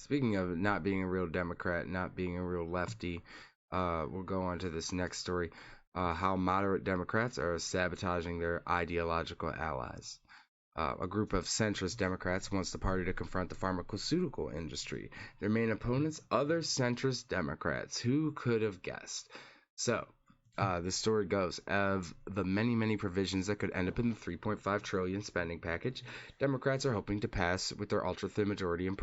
Speaking of not being a real Democrat, not being a real lefty, we'll go on to this next story. How moderate Democrats are sabotaging their ideological allies. A group of centrist Democrats wants the party to confront the pharmaceutical industry. Their main opponents, other centrist Democrats. Who could have guessed? So, the story goes of the many, many provisions that could end up in the 3.5 trillion spending package. Democrats are hoping to pass with their ultra-thin majority in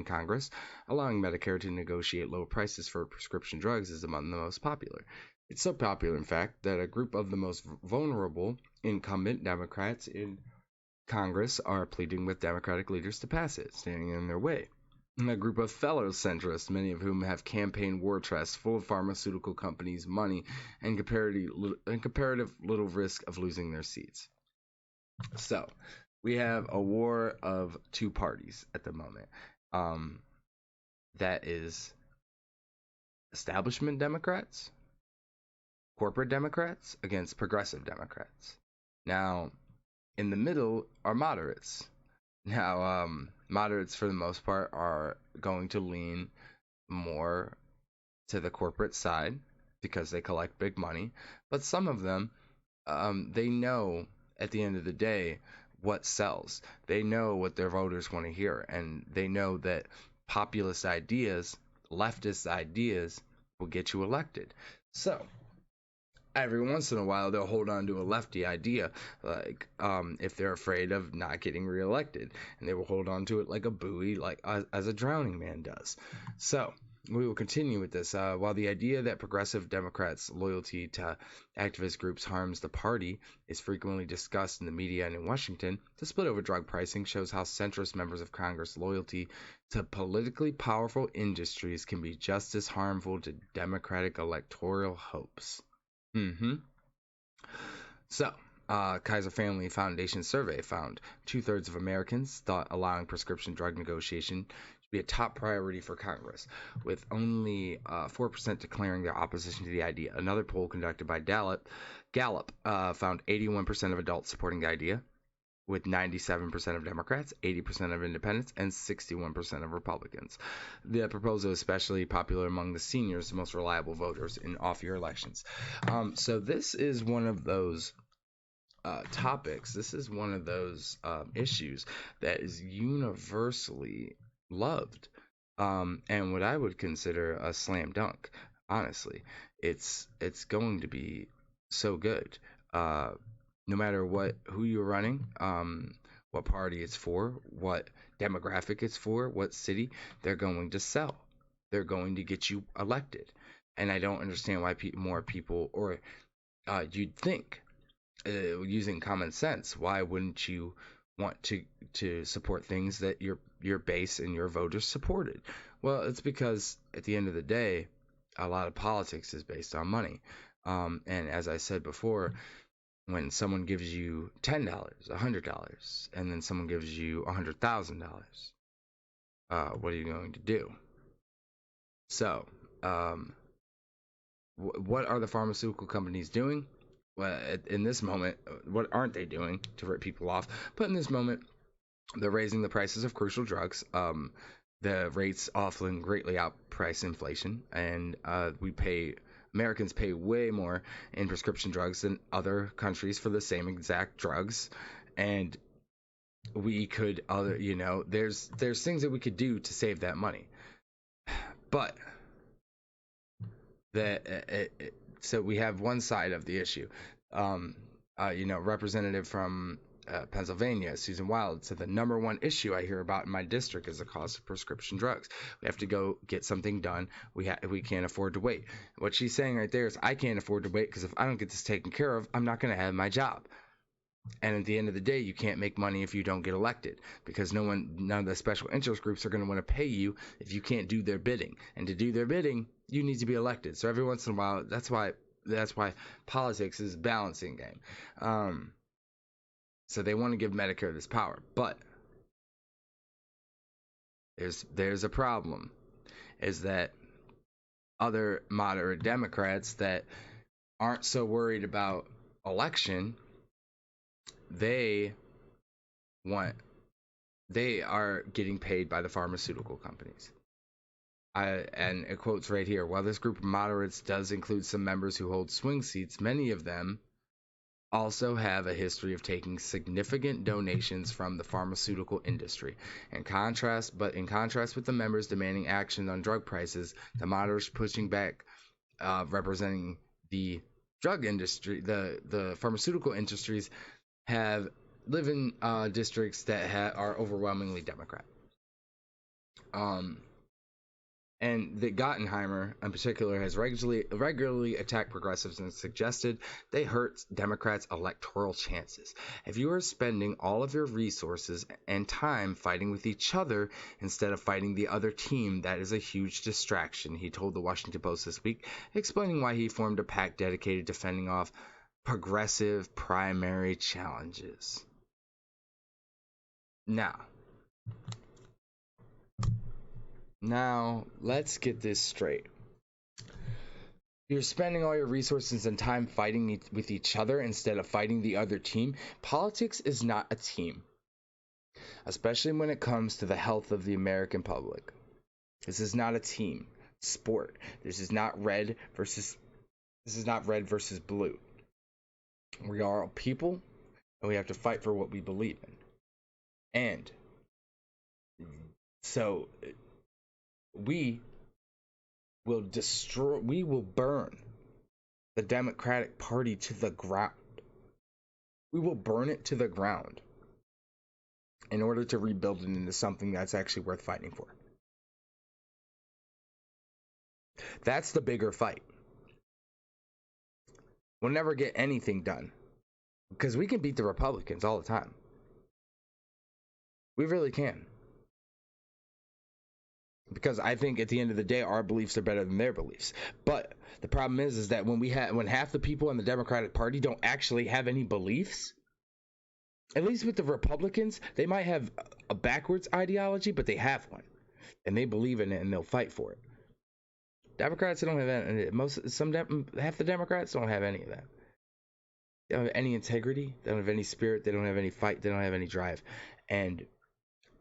Congress, allowing Medicare to negotiate low prices for prescription drugs is among the most popular. It's so popular, in fact, that a group of the most vulnerable incumbent Democrats in Congress are pleading with Democratic leaders to pass it, standing in their way. And a group of fellow centrists, many of whom have campaign war chests full of pharmaceutical companies' money and comparative little risk of losing their seats. So, we have a war of two parties at the moment. That is establishment Democrats, corporate Democrats against progressive Democrats. Now, in the middle are moderates. Now, moderates for the most part are going to lean more to the corporate side because they collect big money, but some of them, they know at the end of the day what sells. They know what their voters want to hear, and they know that populist ideas, leftist ideas, will get you elected. So, every once in a while they'll hold on to a lefty idea, like if they're afraid of not getting reelected, and they will hold on to it like a buoy, like as a drowning man does. So we will continue with this. While the idea that progressive Democrats' loyalty to activist groups harms the party is frequently discussed in the media and in Washington, the split over drug pricing shows how centrist members of Congress' loyalty to politically powerful industries can be just as harmful to Democratic electoral hopes. Mm-hmm. So, Kaiser Family Foundation survey found 2/3 of Americans thought allowing prescription drug negotiation should be a top priority for Congress, with only 4% declaring their opposition to the idea. Another poll conducted by Gallup found 81% of adults supporting the idea, with 97% of Democrats, 80% of independents, and 61% of Republicans. The proposal is especially popular among the seniors, the most reliable voters in off-year elections. So this is one of those topics. This is one of those issues that is universally loved, and what I would consider a slam dunk. Honestly, it's going to be so good. No matter who you're running, what party it's for, what demographic it's for, what city, they're going to sell. They're going to get you elected. And I don't understand why more people, or you'd think, using common sense, why wouldn't you want to support things that your base and your voters supported? Well, it's because at the end of the day, a lot of politics is based on money. And as I said before, when someone gives you $10, $100, and then someone gives you $100,000, what are you going to do? So, what are the pharmaceutical companies doing? Well, in this moment, what aren't they doing to rip people off? But in this moment, they're raising the prices of crucial drugs. The rates often greatly outprice inflation, and Americans pay way more in prescription drugs than other countries for the same exact drugs. And we could there's things that we could do to save that money. But so we have one side of the issue. Representative from Pennsylvania, Susan Wild, said the number one issue I hear about in my district is the cost of prescription drugs. We have to go get something done. We can't afford to wait. What she's saying right there is I can't afford to wait because if I don't get this taken care of, I'm not going to have my job. And at the end of the day, you can't make money if you don't get elected, because none of the special interest groups are going to want to pay you if you can't do their bidding. And to do their bidding, you need to be elected. So every once in a while, that's why politics is a balancing game. So they want to give Medicare this power, but there's a problem, is that other moderate Democrats that aren't so worried about election, they want they are getting paid by the pharmaceutical companies. And it quotes right here, while this group of moderates does include some members who hold swing seats, many of them also have a history of taking significant donations from the pharmaceutical industry. In contrast with the members demanding action on drug prices, the moderates pushing back, representing the drug industry, the pharmaceutical industries, live in districts that are overwhelmingly Democrat. And that Gottenheimer, in particular, has regularly attacked progressives and suggested they hurt Democrats' electoral chances. If you are spending all of your resources and time fighting with each other instead of fighting the other team, that is a huge distraction, he told the Washington Post this week, explaining why he formed a PAC dedicated to fending off progressive primary challenges. Now, let's get this straight. You're spending all your resources and time fighting with each other instead of fighting the other team. Politics is not a team, especially when it comes to the health of the American public. This is not a team sport. This is not red versus blue. We are all people, and we have to fight for what we believe in. And so we will burn the Democratic Party to the ground. We will burn it to the ground in order to rebuild it into something that's actually worth fighting for. That's the bigger fight. We'll never get anything done because we can beat the Republicans all the time. We really can. Because I think at the end of the day, our beliefs are better than their beliefs. But the problem is that when half the people in the Democratic Party don't actually have any beliefs, at least with the Republicans, they might have a backwards ideology, but they have one, and they believe in it, and they'll fight for it. Democrats don't have that. Half the Democrats don't have any of that. They don't have any integrity. They don't have any spirit. They don't have any fight. They don't have any drive, and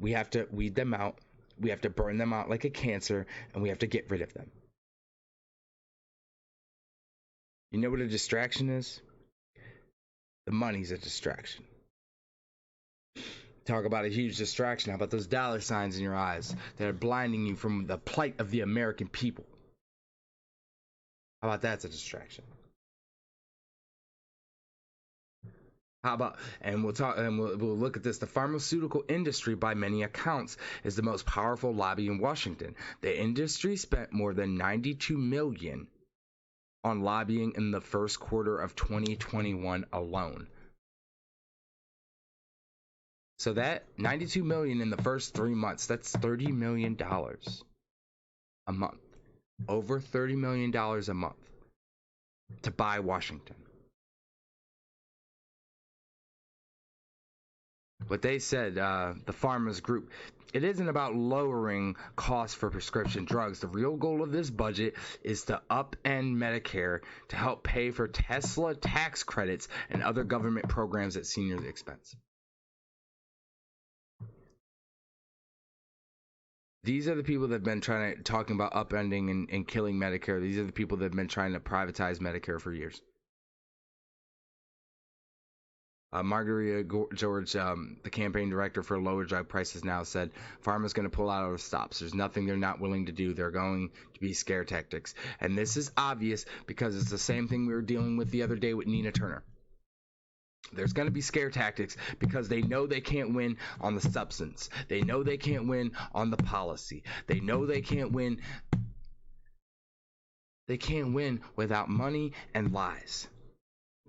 we have to weed them out. We have to burn them out like a cancer, and we have to get rid of them. You know what a distraction is? The money's a distraction. Talk about a huge distraction. How about those dollar signs in your eyes that are blinding you from the plight of the American people? How about that's a distraction? How about, and we'll look at this. The pharmaceutical industry, by many accounts, is the most powerful lobby in Washington. The industry spent more than $92 million on lobbying in the first quarter of 2021 alone. So that $92 million in the first 3 months, that's $30 million a month. Over $30 million a month to buy Washington. What they said, the Pharma's group, it isn't about lowering costs for prescription drugs. The real goal of this budget is to upend Medicare to help pay for Tesla tax credits and other government programs at seniors' expense. These are the people that have been talking about upending and killing Medicare. These are the people that have been trying to privatize Medicare for years. Margarita George, the campaign director for lower drug prices, now said Pharma's going to pull out of stops. There's nothing they're not willing to do. They're going to be scare tactics. And this is obvious because it's the same thing we were dealing with the other day with Nina Turner. There's going to be scare tactics because they know they can't win on the substance. They know they can't win on the policy. They know they can't win. They can't win without money and lies.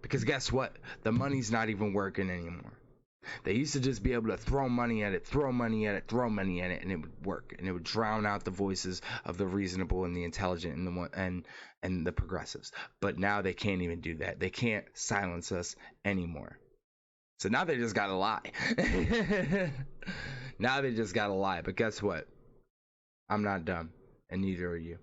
Because guess what? The money's not even working anymore. They used to just be able to throw money at it, and it would work, and it would drown out the voices of the reasonable and the intelligent and the progressives. But now they can't even do that. They can't silence us anymore. So now they just gotta lie. Now they just gotta lie. But guess what? I'm not dumb, and neither are you.